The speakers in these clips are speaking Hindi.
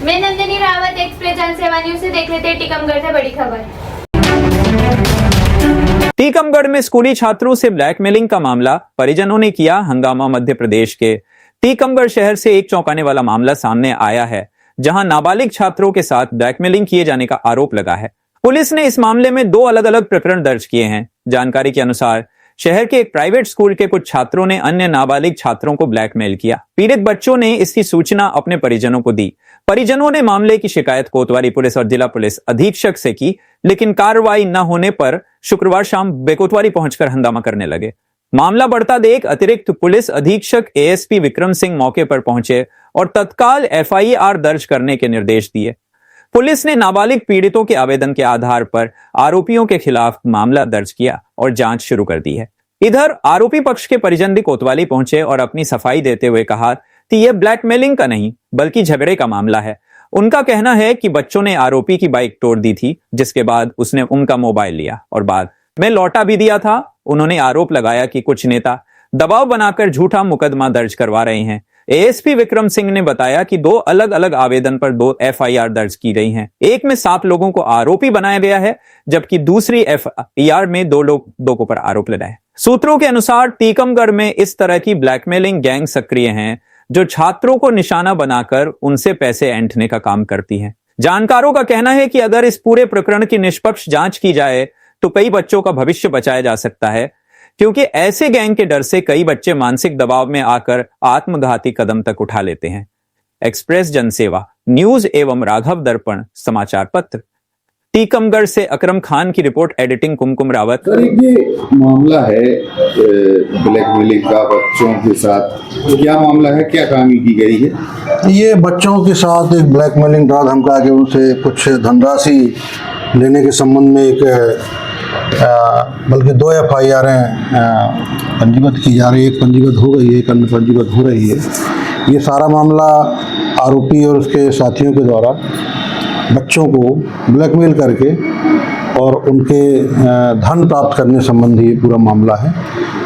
मैं नंदिनी रावत, एक्सप्रेस जनसेवा न्यूज से देख लेते हैं टीकमगढ़ से बड़ी खबर। टीकमगढ़ में स्कूली छात्रों से ब्लैकमेलिंग का मामला, परिजनों ने किया हंगामा। मध्य प्रदेश के टीकमगढ़ शहर से एक चौंकाने वाला मामला सामने आया है, जहां नाबालिग छात्रों के साथ ब्लैकमेलिंग किए जाने का आरोप लगा है। पुलिस ने इस मामले में 2 अलग-अलग प्रकरण दर्ज किए हैं। जानकारी के अनुसार शहर के एक प्राइवेट स्कूल के कुछ छात्रों ने अन्य नाबालिग छात्रों को ब्लैकमेल किया। पीड़ित बच्चों ने इसकी सूचना अपने परिजनों को दी। परिजनों ने मामले की शिकायत कोतवाली पुलिस और जिला पुलिस अधीक्षक से की, लेकिन कार्रवाई न होने पर शुक्रवार शाम बेकोतवाली पहुंचकर हंगामा करने लगे। मामला बढ़ता देख अतिरिक्त पुलिस अधीक्षक एएसपी विक्रम सिंह मौके पर पहुंचे और तत्काल एफआईआर दर्ज करने के निर्देश दिए। पुलिस ने नाबालिग पीड़ितों के आवेदन के आधार पर आरोपियों के खिलाफ मामला दर्ज किया और जांच शुरू कर दी है। इधर आरोपी पक्ष के परिजन भी कोतवाली पहुंचे और अपनी सफाई देते हुए कहा कि यह ब्लैकमेलिंग का नहीं बल्कि झगड़े का मामला है। उनका कहना है कि बच्चों ने आरोपी की बाइक तोड़ दी थी, जिसके बाद उसने उनका मोबाइल लिया और बाद में लौटा भी दिया था। उन्होंने आरोप लगाया कि कुछ नेता दबाव बनाकर झूठा मुकदमा दर्ज करवा रहे हैं। एएसपी विक्रम सिंह ने बताया कि 2 अलग-अलग आवेदन पर 2 एफआईआर दर्ज की गई हैं। एक में 7 लोगों को आरोपी बनाया गया है, जबकि दूसरी एफआईआर में 2 लोगों पर आरोप लगाए हैं। सूत्रों के अनुसार टीकमगढ़ में इस तरह की ब्लैकमेलिंग गैंग सक्रिय हैं, जो छात्रों को निशाना बनाकर उनसे पैसे ऐंठने का काम करती है। जानकारों का कहना है कि अगर इस पूरे प्रकरण की निष्पक्ष जांच की जाए तो कई बच्चों का भविष्य बचाया जा सकता है, क्योंकि ऐसे गैंग के डर से कई बच्चे मानसिक दबाव में आकर आत्मघाती कदम तक उठा लेते हैं। एक्सप्रेस जनसेवा न्यूज एवं राघव दर्पण समाचार पत्र, टीकमगढ़ से अकरम खान की रिपोर्ट, एडिटिंग कुमकुम रावत। सर, ये मामला है ब्लैकमेलिंग का बच्चों के साथ, क्या मामला है, क्या कार्रवाई की गई है? ये बच्चों के साथ एक ब्लैकमेलिंग डरा धमका के उनसे कुछ धनराशि लेने के संबंध में एक बल्कि 2 एफआईआर पंजीबद्ध की जा रही है। एक पंजीबद्ध हो गई है, एक अन्य पंजीबद्ध हो रही है। ये सारा मामला आरोपी और उसके साथियों के द्वारा बच्चों को ब्लैकमेल करके और उनके धन प्राप्त करने संबंधी पूरा मामला है,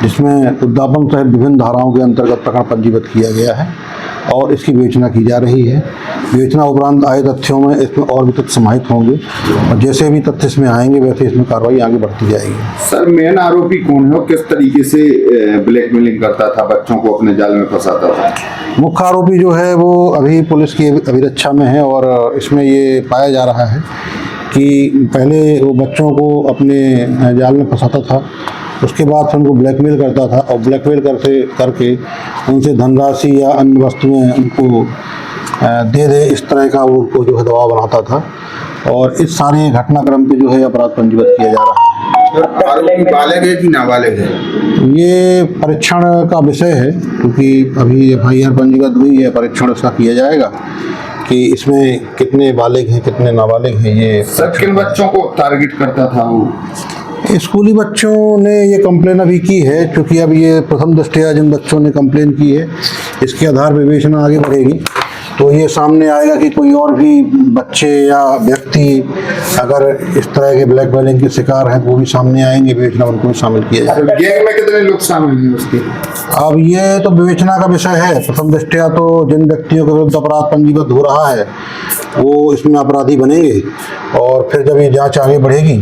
जिसमें उद्यापन सहित विभिन्न धाराओं के अंतर्गत प्रकरण पंजीबद्ध किया गया है और इसकी विवेचना की जा रही है। विवेचना उपरांत आए तथ्यों में इसमें और भी तथ्य समाहित होंगे और जैसे भी तथ्य इसमें आएंगे वैसे इसमें कार्रवाई आगे बढ़ती जाएगी। सर, मेन आरोपी कौन है और किस तरीके से ब्लैकमेलिंग करता था, बच्चों को अपने जाल में फंसाता था? मुख्य आरोपी जो है वो अभी पुलिस की अभिरक्षा में है और इसमें ये पाया जा रहा है कि पहले वो बच्चों को अपने जाल में फंसाता था, उसके बाद फिर उनको ब्लैकमेल करता था और ब्लैकमेल करके उनसे धनराशि या अन्य वस्तुएं उनको दे इस तरह का वो उनको जो है दबाव बनाता था और इस सारे घटनाक्रम पे जो है अपराध पंजीबद्ध किया जा रहा है। आरोपी बालिग है कि नाबालिग है? ये परीक्षण का विषय है, क्योंकि अभी एफआईआर पंजीबद्ध हुई है, परीक्षण इसका किया जाएगा कि इसमें कितने बालिग हैं कितने नाबालिग हैं। ये सर, किन बच्चों को टारगेट करता था वो? स्कूली बच्चों ने ये कंप्लेन अभी की है, क्योंकि अब ये प्रथम दृष्टया जिन बच्चों ने कंप्लेन की है इसके आधार पर विवेचना आगे बढ़ेगी तो ये सामने आएगा कि कोई और भी बच्चे या व्यक्ति अगर इस तरह के ब्लैकमेलिंग के शिकार हैं तो वो भी सामने आएंगे, विवेचना उनको भी शामिल किया जाएगा। गैंग में कितने लोग शामिल हैं उसके? अब ये तो विवेचना का विषय है। प्रथम दृष्टया तो जिन व्यक्तियों के विरुद्ध अपराध पंजीबद्ध हो रहा है वो इसमें अपराधी बनेंगे और फिर जब ये जांच आगे बढ़ेगी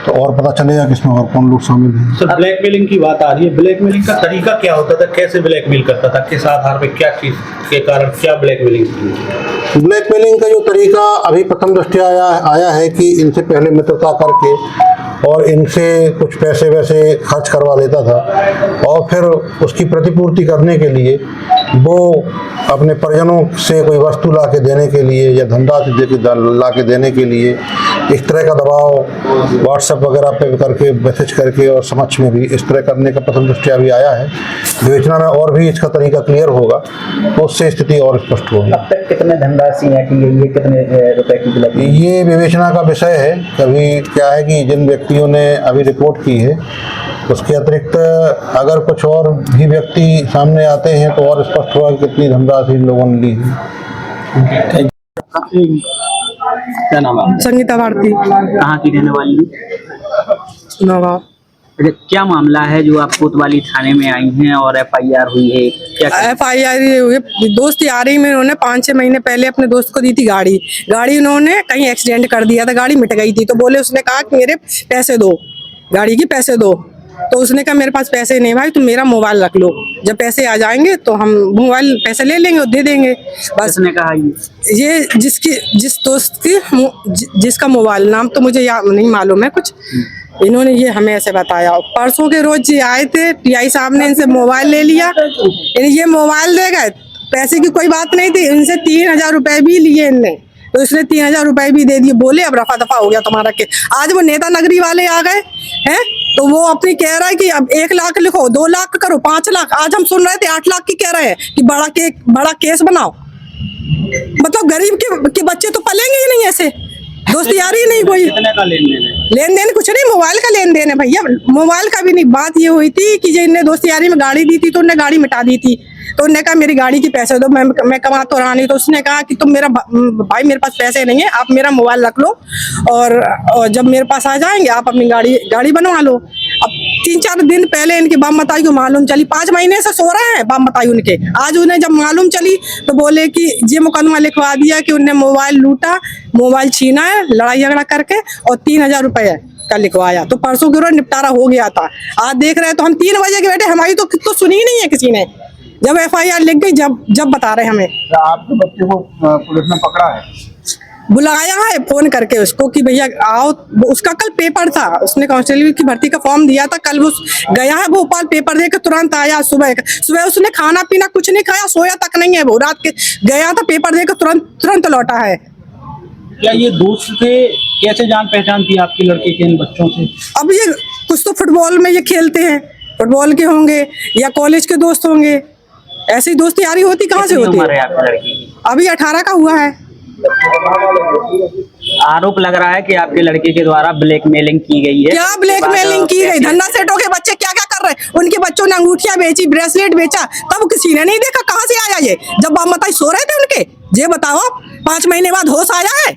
तो और पता चलेगा कि इसमें और कौन लोग शामिल हैं। सर, ब्लैकमेलिंग की बात आ रही है, ब्लैकमेलिंग का तरीका क्या होता था, कैसे ब्लैकमेल करता था, किस आधार पे, क्या चीज के कारण क्या ब्लैकमेलिंग की? ब्लैकमेलिंग का जो तरीका अभी प्रथम दृष्टया आया है कि इनसे पहले मित्रता करके और इनसे कुछ पैसे वैसे खर्च करवा लेता था और फिर उसकी प्रतिपूर्ति करने के लिए वो अपने परिजनों से कोई वस्तु ला के देने के लिए या धनराशि ला के देने के लिए इस तरह का दबाव व्हाट्सएप वगैरह पे करके मैसेज करके और समक्ष में भी इस तरह करने का प्रथम दृष्टया भी आया है। विवेचना में और भी इसका तरीका क्लियर होगा तो उससे स्थिति और स्पष्ट होगी। अब तक कितने धनराशि है कि ये कितने रुपए की? ये विवेचना का विषय है। कभी क्या है कि जिन व्यक्तियों ने अभी रिपोर्ट की है उसके अतिरिक्त अगर कुछ और भी व्यक्ति सामने आते हैं तो और स्पष्ट होगा कितनी धनराशि इन लोगों ने ली है। क्या नाम है? संगीता भारती। कहाँ की रहने वाली? नौगांव। क्या मामला है जो आप कोतवाली थाने में आई हैं और FIR हुई है? क्या FIR हुई, दोस्त यारी में उन्होंने 5-6 महीने पहले अपने दोस्त को दी थी गाड़ी उन्होंने कहीं एक्सीडेंट कर दिया था, गाड़ी मिट गई थी। तो बोले, उसने कहा कि मेरे पैसे दो, गाड़ी के पैसे दो। तो उसने कहा मेरे पास पैसे नहीं भाई, तुम मेरा मोबाइल रख लो, जब पैसे आ जाएंगे तो हम मोबाइल पैसे ले लेंगे और दे देंगे। बस उसने कहा ये जिस दोस्त की जिसका मोबाइल, नाम तो मुझे नहीं मालूम है कुछ, इन्होंने ये हमें ऐसे बताया। परसों के रोज ये आए थे, PI साहब ने इनसे मोबाइल ले लिया, ये मोबाइल दे गए, पैसे की कोई बात नहीं थी, इनसे 3000 रुपए भी लिए इनने, तो इसने 3000 रुपए भी दे दिए। बोले अब रफा दफा हो गया तुम्हारा के। आज वो नेता नगरी वाले आ गए हैं, तो वो अपनी कह रहा है कि अब 1 लाख लिखो, 2 लाख करो, 5 लाख। आज हम सुन रहे थे 8 लाख की कह रहे हैं कि बड़ा केस बनाओ। मतलब गरीब के बच्चे तो पलेंगे ही नहीं ऐसे, दोस्त यारी नहीं कोई। कितने का लेन देन? कुछ नहीं, मोबाइल का लेन देन है भैया, मोबाइल का भी नहीं। बात ये हुई थी कि जो इनने दोस्त यारी में गाड़ी दी थी तो उन्हें गाड़ी मिटा दी थी, तो उन्होंने कहा मेरी गाड़ी के पैसे दो, मैं कमा तो रहा नहीं। तो उसने कहा कि तुम मेरा भाई, मेरे पास पैसे नहीं है, आप मेरा मोबाइल रख लो और जब मेरे पास आ जाएंगे आप अपनी गाड़ी बनवा लो। अब 3-4 दिन पहले इनकी बाप मताई को मालूम चली, 5 महीने से सो रहे हैं बाप मताई उनके। आज उन्हें जब मालूम चली तो बोले कि ये मुकदमा लिखवा दिया कि उन्हें मोबाइल लूटा, मोबाइल छीना है लड़ाई झगड़ा करके, और 3000 रुपए का लिखवाया। तो परसों के रोज निपटारा हो गया था। आज देख रहे हैं तो हम 3 बजे के बैठे, हमारी तो सुनी ही नहीं है किसी ने। जब FIR लिख गई, जब बता रहे हमें। आपके बच्चे को पुलिस ने पकड़ा है, बुलाया है फोन करके उसको कि भैया आओ। उसका कल पेपर था, उसने कांस्टेबल की भर्ती का फॉर्म दिया था, कल वो गया है भोपाल, पेपर देकर तुरंत आया। सुबह उसने खाना पीना कुछ नहीं खाया, सोया तक नहीं है वो, रात के गया था, पेपर देकर तुरंत लौटा है। क्या ये दोस्त थे? कैसे जान पहचान थी आपकी लड़के के इन बच्चों से? अब ये कुछ तो फुटबॉल में ये खेलते हैं, फुटबॉल के होंगे या कॉलेज के दोस्त होंगे, ऐसी दोस्ती यारी होती कहाँ से होती है? आपकी लड़की की अभी 18 का हुआ है। आरोप लग रहा है कि आपके लड़के के द्वारा ब्लैकमेलिंग की गई है। क्या ब्लैकमेलिंग की गई? धन्ना सेठों के बच्चे क्या क्या कर रहे हैं? उनके बच्चों ने अंगूठियां बेची, ब्रेसलेट बेचा, तब किसी ने नहीं देखा। कहाँ से आया ये? जब बाप मताई सो रहे थे उनके, ये बताओ 5 महीने बाद होश आया है?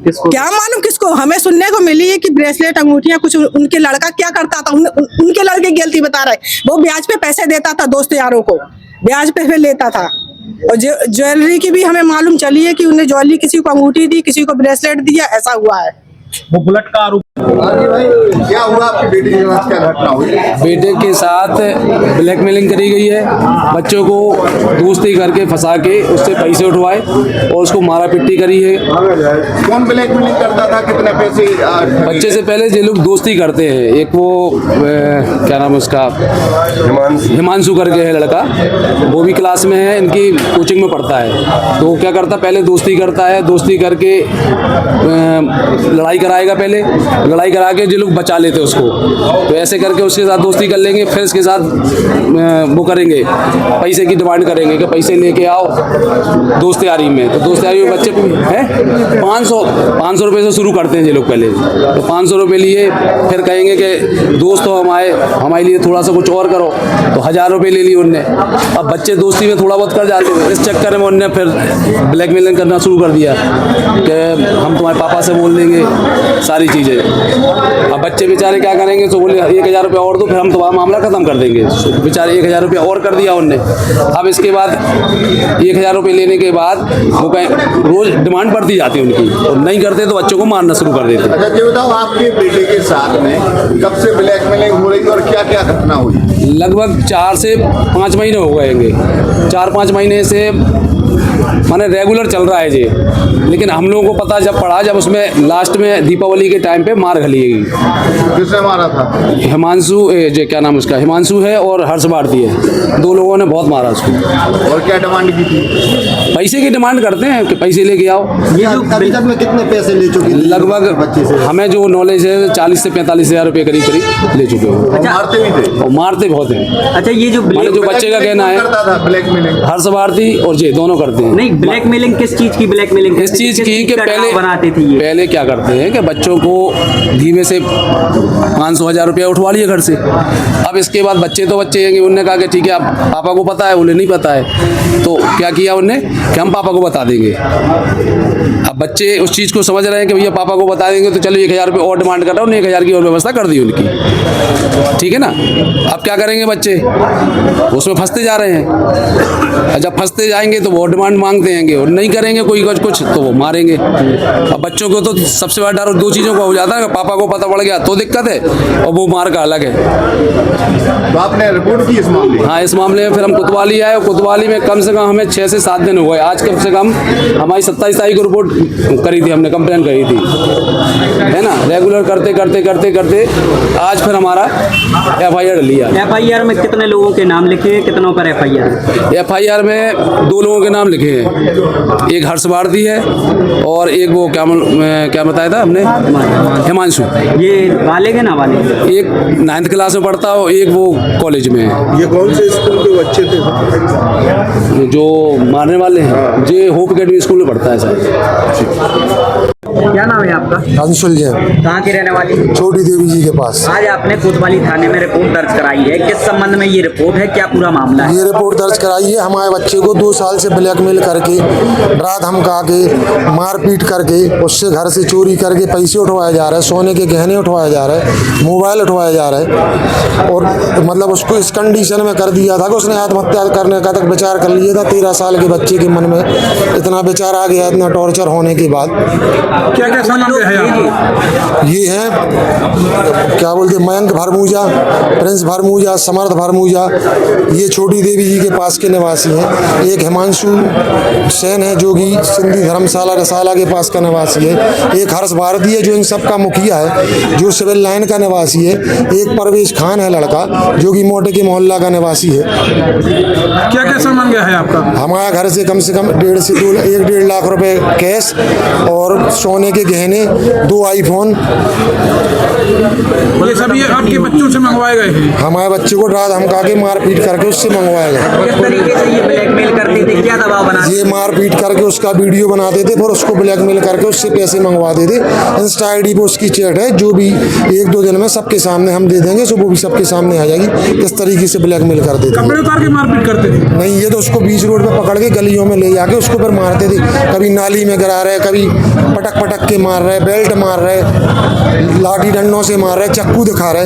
किसको? क्या मालूम किसको? हमें सुनने को मिली है कि ब्रेसलेट अंगूठियां कुछ उनके लड़का क्या करता था, उनके लड़के की गलती बता रहे, वो ब्याज पे पैसे देता था दोस्त यारों को, ब्याज पे लेता था। और ज्वेलरी की भी हमें मालूम चली है कि उन्हें ज्वेलरी, किसी को अंगूठी दी, किसी को ब्रेसलेट दिया, ऐसा हुआ है। वो बुलेट का आरोप। भाई क्या हुआ आपकी बेटी के साथ, क्या घटना हुई? बेटे के साथ ब्लैकमेलिंग करी गई है, बच्चों को दोस्ती करके फंसा के उससे पैसे उठवाए और उसको मारा पिट्टी करी है। कौन ब्लैकमेलिंग करता था, कितने पैसे? बच्चे से पहले ये लोग दोस्ती करते हैं, एक वो क्या नाम है उसका, हिमांशु करके है लड़का, वो भी क्लास में है, इनकी कोचिंग में पढ़ता है। तो वो क्या करता, पहले दोस्ती करता है, दोस्ती करके लड़ाई कराएगा, पहले लड़ाई करा के जो लोग बचा लेते उसको, तो ऐसे करके उसके साथ दोस्ती कर लेंगे, फिर इसके साथ वो करेंगे, पैसे की डिमांड करेंगे कि पैसे लेके आओ दोस्त यारी में। तो दोस्त यारी में बच्चे है 500 रुपये से शुरू करते हैं ये लोग पहले, तो 500 रुपये लिए, फिर कहेंगे कि दोस्त हो हमारे लिए थोड़ा सा कुछ और करो, तो 1000 रुपये ले लिए उनने। अब बच्चे दोस्ती में थोड़ा बहुत कर जाते हैं, इस चक्कर में उनने फिर ब्लैकमेलिंग करना शुरू कर दिया कि हम तुम्हारे पापा से बोल देंगे सारी चीज़ें। अब बच्चे बेचारे क्या करेंगे, तो बोले 1000 रुपये और दो, फिर हम तुम्हारा मामला खत्म कर देंगे। तो बेचारे 1000 रुपये और कर दिया उनने। अब इसके बाद 1000 रुपये लेने के बाद वो कहीं रोज डिमांड बढ़ती जाती है उनकी, और नहीं करते तो बच्चों को मारना शुरू कर देते। अच्छा ये बताओ, आपके बेटे के साथ में कब से ब्लैकमेलिंग हो रही और क्या क्या घटना हुई? लगभग 4 से 5 महीने हो गएंगे, 4-5 महीने से माने रेगुलर चल रहा है ये। लेकिन हम लोगों को पता जब पड़ा, जब उसमें लास्ट में दीपावली के टाइम पे मार घली गई। किसने मारा था? हिमांशु, जो क्या नाम उसका, हिमांशु है और हर्ष भारती है, 2 लोगों ने बहुत मारा उसको। और क्या डिमांड की थी? पैसे की डिमांड करते हैं कि पैसे लेके आओ। अभी तक में कितने पैसे ले चुके? लगभग हमें जो नॉलेज है 40 से 45 हज़ार रुपये करीब ले चुके हैं। अच्छा, मारते भी थे? और मारते बहुत हैं। अच्छा, ये जो बच्चे का कहना है करता था ब्लैकमेलिंग? हर्ष भारती और ये दोनों करते हैं। हैं। नहीं, ब्लैकमेलिंग किस चीज की ब्लैकमेलिंग? इस चीज की कि बनाते थे ये। पहले क्या करते हैं कि बच्चों को धीमे से 500-1000 रुपया उठवा लिए घर से। अब इसके बाद बच्चे तो बच्चे हैं, उनने कहा कि ठीक है, आप पापा को पता है, उन्हें नहीं पता है, तो क्या किया उनने कि हम पापा को बता देंगे। अब बच्चे उस चीज़ को समझ रहे हैं कि भैया पापा को बता देंगे, तो चलो 1000 रुपये और डिमांड कर रहा हूँ, 1000 की और व्यवस्था कर दी उनकी, ठीक है ना। अब क्या करेंगे बच्चे, उसमें फंसते जा रहे हैं। जब फंसते जाएंगे तो वो डिमांड मांगते हैं, और नहीं करेंगे कोई कुछ तो वो मारेंगे। अब बच्चों को तो सबसे बड़ा डर दो चीज़ों का हो जाता है, पापा को पता पड़ गया तो दिक्कत है, और वो मार का अलग है। तो आपने रिपोर्ट की इस मामले? हाँ, इस मामले में फिर हम कोतवाली आए, और कोतवाली में कम से कम हमें 6 से 7 दिन हुए। आज कम से कम हमारी 27 तारीख को रिपोर्ट करी थी, हमने कंप्लेन करी थी, है ना। रेगुलर करते करते करते करते आज फिर हमारा FIR लिया। FIR में कितने लोगों के नाम लिखे हैं, कितनों पर FIR में 2 लोगों के नाम लिखे हैं, एक हर्ष भारती है और एक वो क्या बताया था हमने, हिमांशु। ये वाले के ना वाले? एक 9th क्लास में पढ़ता हो, एक वो कॉलेज में है। ये कौन से स्कूल के बच्चे थे जो मारने वाले हैं? ये होप अकेडमी स्कूल में पढ़ता है सर। क्या नाम है आपका? अंशुल जैन, कहाँ की रहने वाली? छोटी देवी जी के पास। आज आपने कोतवाली थाने में रिपोर्ट दर्ज कराई है, किस संबंध में ये रिपोर्ट है, क्या पूरा मामला है? ये रिपोर्ट दर्ज कराई है, हमारे बच्चे को 2 साल से ब्लैकमेल करके, डरा धमका के, मारपीट करके, उससे घर से चोरी करके पैसे उठवाए जा रहे हैं, सोने के गहने उठवाए जा रहे हैं, मोबाइल उठवाए जा रहे हैं, और मतलब उसको इस कंडीशन में कर दिया था कि उसने आत्महत्या करने का तक विचार कर लिया था। 13 साल के बच्चे के मन में इतना विचार आ गया, इतना टॉर्चर होने के बाद। क्या क्या सामान है? ये हैं क्या बोलते, मयंक भरमूजा, प्रिंस भरमूजा, समर्थ भरमूजा, ये छोटी देवी जी के पास के निवासी हैं। एक हिमांशु सेन है जो कि सिंधी धर्मशाला रसाला के पास का निवासी है। एक हर्ष भारती है जो इन सब का मुखिया है, जो सिविल लाइन का निवासी है। एक परवेश खान है लड़का जो कि मोटे के मोहल्ला का निवासी है। क्या क्या सामान गया है आपका? हमारे घर से कम 1.5 से 1.5 लाख रुपए कैश और सोने के गहने, 2 आईफोन। ये सब ये आपके बच्चों से मंगवाए गए हैं? हमारे बच्चे को डरा धमका के मारपीट करके उससे मंगवाया गया। किस तरीके से ये ब्लैकमेल करते थे, क्या दबाव बनाते? ये मारपीट करके उसका वीडियो बनाते थे, फिर उसको ब्लैकमेल करके उससे पैसे मंगवाते थे। इंस्टा ID पे उसकी चैट है, जो भी 1-2 दिन में सबके सामने हम दे देंगे, वो भी सबके सामने आ जाएगी। इस तरीके से ब्लैकमेल करते थे। कपड़े उतार के मारपीट करते थे? नहीं, ये तो उसको बीच रोड पे पकड़ के गलियों में ले जाके उसको फिर मारते थे। कभी नाली में गिरा रहे, कभी पटक के मार रहे, बेल्ट मार रहे, लाठी डंडों से मार रहे, चक्कू दिखा रहे।